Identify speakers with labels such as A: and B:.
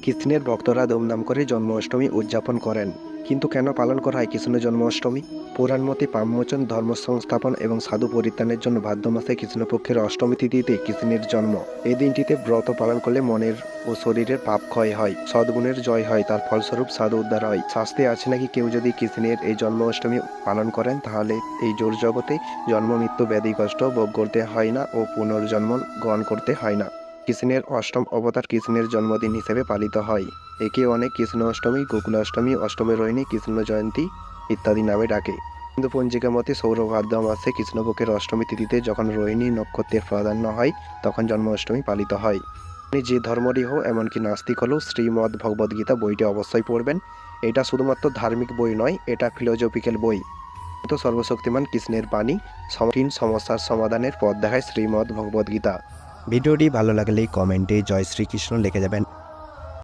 A: কৃষ্ণের ভক্তরা ধুমধাম করে জন্মাষ্টমী উদযাপন করেন। কিন্তু কেন পালন করা হয় কৃষ্ণের জন্মাষ্টমী? পুরাণ মতে পাপমোচন, ধর্ম সংস্থাপন এবং সাধু পরিত্রাণের জন্য ভাদ্র মাসে কৃষ্ণপক্ষের অষ্টমী তিথিতে কৃষ্ণের জন্ম। এই দিনটিতে ব্রত পালন করলে মনের ও শরীরের পাপ ক্ষয় হয়, সদ্গুণের জয় হয়, তার ফলস্বরূপ সাধু উদ্ধার হয়। শাস্ত্রে আছে নাকি কেউ যদি কৃষ্ণের এই জন্মাষ্টমী পালন করেন তাহলে এই জোর জগতে জন্ম মৃত্যু ব্যাধি কষ্ট ভোগ করতে হয় না ও পুনর্জন্ম গ্রহণ করতে হয় না। কৃষ্ণের অষ্টম অবতার কৃষ্ণের জন্মদিন হিসেবে পালিত হয়। একে অনেক কৃষ্ণ অষ্টমী, গোকুলাষ্টমী, অষ্টমী রোহিণী, কৃষ্ণ জয়ন্তী ইত্যাদি নামে ডাকে। হিন্দু পঞ্জিকা মতে সৌরভাদ্র মাসে কৃষ্ণপক্ষের অষ্টমী তিথিতে যখন রোহিণী নক্ষত্রের প্রাধান্য হয় তখন জন্মাষ্টমী পালিত হয়। আপনি যে ধর্মেরই হোক, এমনকি নাস্তিক হলেও শ্রীমদ্ ভগবদ্গীতা বইটি অবশ্যই পড়বেন। এটা শুধুমাত্র ধার্মিক বই নয়, এটা ফিলোজফিক্যাল বই। তো সর্বশক্তিমান কৃষ্ণের বাণী, কঠিন সমস্যার সমাধানের পথ দেখায় শ্রীমদ্ ভগবদ্গীতা। ভিডিওটি ভালো লাগলে কমেন্টে জয় শ্রীকৃষ্ণ লিখে যাবেন।